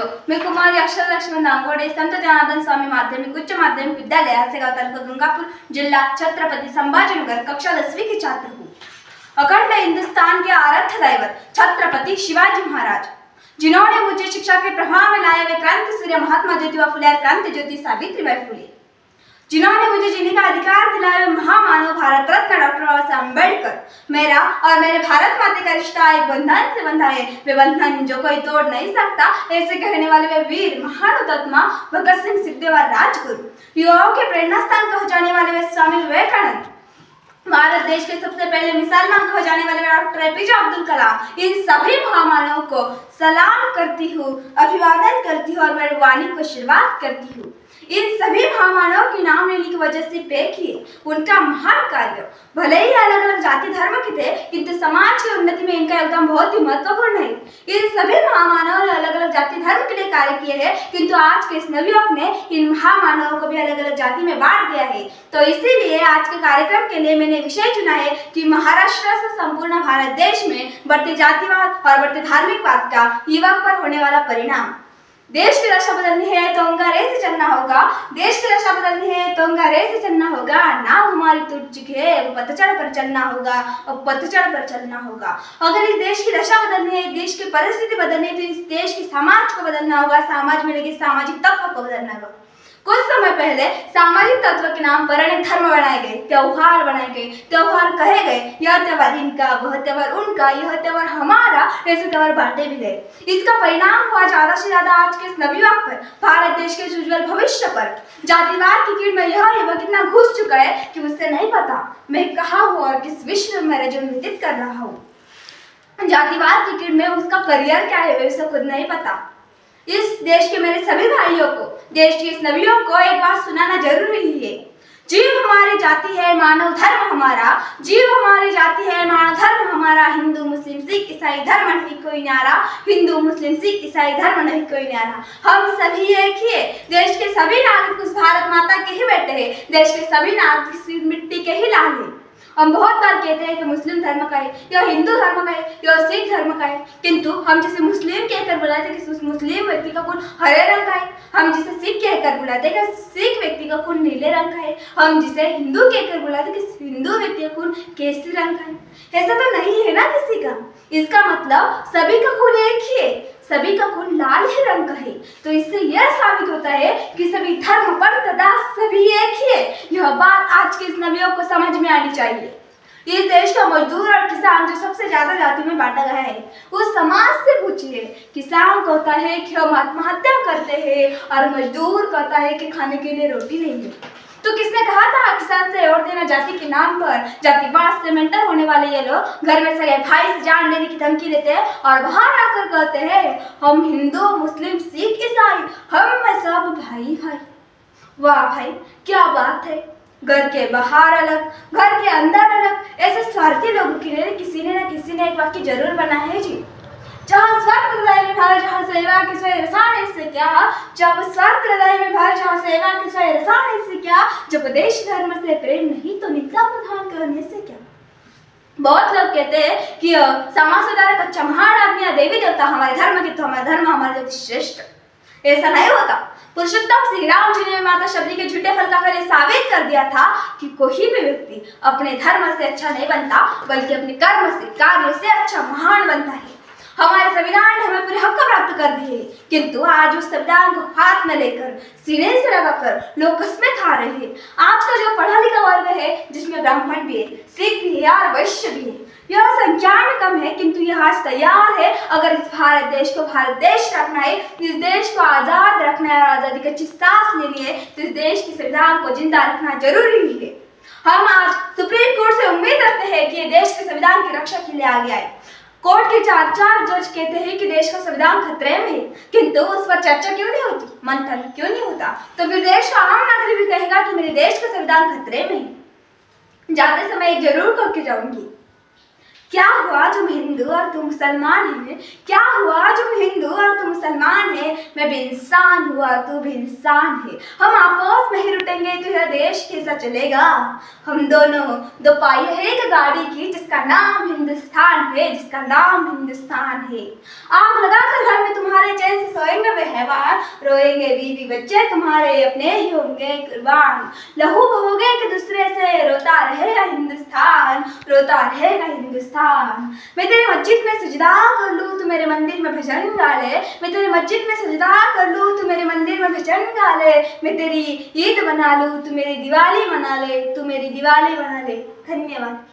साथियों, मैं कुमारी अक्षर लक्ष्मण नागोड़े संत जनार्दन स्वामी माध्यमिक उच्च माध्यमिक विद्यालय हसेगांव तालुका गंगापुर जिला छत्रपति संभाजीनगर कक्षा 10वीं की छात्र हूँ। अखंड हिंदुस्तान के आराध्य दैवत छत्रपति शिवाजी महाराज, जिन्होंने मुझे शिक्षा के प्रभाव में लाए हुए क्रांति सूर्य महात्मा ज्योतिबा फुले और क्रांति ज्योति सावित्रीबाई फुले, जिन्होंने मुझे जीने का अधिकार दिलाया हुए महामानव भारत रत्न डॉक्टर बाबा साहब अम्बेडकर, मेरा और मेरे भारत माता का रिश्ता एक बंधन से बंधा है, वे बंधन जो कोई तोड़ नहीं सकता, ऐसे कहने वाले वे वीर महान हुतात्मा भगत सिंह सुखदेव और राजगुरु, युवाओं के प्रेरणा स्थान कहे जाने वाले वे स्वामी विवेकानंद, भारत देश के सबसे पहले मिसालमान कहे जाने वाले डॉक्टर एपीजे अब्दुल कलाम, इन सभी महामानवों को सलाम करती हूँ, अभिवादन करती हूँ और मेरी वाणी को आशीर्वाद करती हूँ। इन सभी महामानवों के नाम लेने की वजह से देखिए उनका महान कार्य, भले ही अलग अलग जाति धर्म के थे, किंतु समाज की उन्नति में इनका योगदान बहुत ही महत्वपूर्ण है। इन सभी महामानवों ने अलग अलग जाति धर्म के लिए कार्य किए हैं, किंतु आज के इस नवयुवक ने इन महामानवों को भी अलग अलग जाति में बांट दिया है। तो इसीलिए आज के कार्यक्रम के लिए मैंने विषय चुना है कि महाराष्ट्र से संपूर्ण भारत देश में बढ़ते जातिवाद और बढ़ते धार्मिकवाद का युवा पर होने वाला परिणाम। देश की दशा बदलनी है तो अंगारे से चलना होगा, देश की दशा बदलनी है तो अंगारे से चलना होगा, नाव हमारी टूट चुकी है वो पतझड़ पर चलना होगा और पतझड़ पर चलना होगा। अगर इस देश की दशा बदलनी है, देश की परिस्थिति बदलनी है तो इस देश के समाज को बदलना होगा, समाज में लगे सामाजिक तत्व को बदलना होगा। कुछ समय पहले सामाजिक तत्व के नाम पर अनेक धर्म बनाए गए, त्योहार बनाए गए, त्योहार कहे गए, यह त्योहार इनका, वह त्योहार उनका, यह त्योहार हमारा, ऐसे त्योहार बांटे भी गए। इसका परिणाम हुआ ज्यादा से ज्यादा आज के इस नवयुवक पर, भारत देश के उज्जवल भविष्य पर। जातिवाद की कीड़ में यह युवक इतना घुस चुका है कि उसे नहीं पता मैं कहाँ हूँ और किस विश्व में मेरा जीवन व्यतीत कर रहा हूँ। जातिवाद की कीड़ में उसका करियर क्या है उसे खुद नहीं पता। इस देश के मेरे सभी भाइयों को, देश के इस नवयुवक को एक बात सुनाना जरूरी है। जीव हमारी जाति है, मानव धर्म हमारा, जीव हमारी जाति है, मानव धर्म हमारा, हिंदू मुस्लिम सिख ईसाई धर्म नहीं कोई न्यारा, हिंदू मुस्लिम सिख ईसाई धर्म नहीं कोई न्यारा। हम सभी एक ही है, देश के सभी नागरिक उस भारत माता के ही बेटे हैं, देश के सभी नागरिक इस मिट्टी के ही लाल हैं। हम बहुत बार कहते हैं कि मुस्लिम धर्म का है, या हिंदू धर्म का है, या सिख धर्म का है, किंतु हम जिसे मुस्लिम कहकर बुलाते हैं कि उस मुस्लिम व्यक्ति का खून हरे रंग का है, हम जिसे सिख कहकर बुलाते हैं कि सिख व्यक्ति का खून नीले रंग का है, हम जिसे हिंदू कहकर बुलाते हैं कि हिंदू व्यक्ति का खून केसरी रंग का है। ऐसा तो नहीं है ना किसी का। इसका मतलब सभी का खून एक ही है, सभी का खून लाल ही रंग का है। तो इससे यह साबित होता है कि सभी धर्म पर तथा सभी एक ही है। यह बात आज के इस नवयुवक को समझ में आनी चाहिए। इस देश का मजदूर और किसान जो सबसे ज्यादा जाति में बांटा गया है, उस समाज से पूछिए, किसान कहता है कि हम आत्महत्या करते हैं और मजदूर कहता है कि खाने के लिए रोटी नहीं है। तो किसने कहा था किसान से वोट देना जाति के नाम पर? जातिवाद से मेंटल होने वाले ये लोग घर में सगे भाई से जान लेने की धमकी देते हैं और बाहर आकर कहते हैं हम हिंदू मुस्लिम सिख ईसाई हम सब भाई भाई। वाह भाई, क्या बात है। घर के बाहर अलग, घर के अंदर अलग, ऐसे स्वार्थी लोगों के लिए किसी ने एक वाक्य जरूर बना है जी। जहाँ स्वार्थ हृदय में भार जहाँ सेवा की स्वयं रसान इससे क्या, जब स्वार्थ हृदय में भार जहाँ सेवा की स्वयं रसान इससे क्या, जब देश धर्म से प्रेम नहीं तो निंदा प्रधान करने से क्या। बहुत लोग कहते हैं कि समाज सुधारक अच्छा महान आदमी या देवी देवता हमारे धर्म के, तो हमारा धर्म हमारे ज्योति श्रेष्ठ। ऐसा नहीं होता। पुरुषोत्तम श्री राम जी ने माता शबरी के झूठे फल का फल साबित कर दिया था कि कोई भी व्यक्ति अपने धर्म से अच्छा नहीं बनता, बल्कि अपने कर्म से, कार्य से अच्छा महान बनता है। हमारे संविधान ने हमें पूरे हक प्राप्त कर दिए, किंतु आज उस संविधान को हाथ में लेकर सीने से लगाकर लोग कस्में खा रहे हैं। आज का जो पढ़ा लिखा वर्ग है, जिसमें ब्राह्मण भी है, सिख भी है और वैश्य भी है, यह संख्या में कम है, किंतु यह आज तैयार है अगर इस भारत देश को भारत देश रखना है, इस देश को आजाद रखना है और आजादी की अच्छी सांस लेनी है, तो इस देश के संविधान को जिंदा रखना जरूरी है। हम आज सुप्रीम कोर्ट से उम्मीद रखते हैं कि ये देश के संविधान की रक्षा के लिए आगे आए। कोर्ट के चार जज कहते हैं कि देश का संविधान खतरे में है, किंतु उस पर चर्चा क्यों नहीं होती, मंथन क्यों नहीं होता? तो फिर देश का आम नागरिक भी कहेगा कि मेरे देश का संविधान खतरे में है। जाते समय एक जरूर करके जाऊंगी, क्या हुआ जो मैं हिंदू और तू मुसलमान है? क्या हुआ जो मैं हिंदू और तू मुसलमान है? मैं भी इंसान हुआ, तू भी इंसान है। हम आपस में ही रुटेंगे तो यह देश कैसा चलेगा? हम दोनों दो पाई है एक गाड़ी की, जिसका नाम हिंदुस्तान है, जिसका नाम हिंदुस्तान है। आग लगाकर घर में तुम्हारे चैन से सोएंगे वे हैवान, रोएंगे बीवी बच्चे तुम्हारे अपने ही होंगे कुर्बान। लहू बहोगे एक दूसरे से, रोता रहेगा हिंदुस्तान, रोता रहेगा हिंदुस्तान। मैं तेरी मस्जिद में सजदा कर लूं, तू मेरे मंदिर में भजन गा ले। मैं तेरी मस्जिद में सजदा कर लूं, तू मेरे मंदिर में भजन गा ले। मैं तेरी ईद मना लूं, तू मेरी दिवाली मना ले, तू मेरी दिवाली मना ले। धन्यवाद।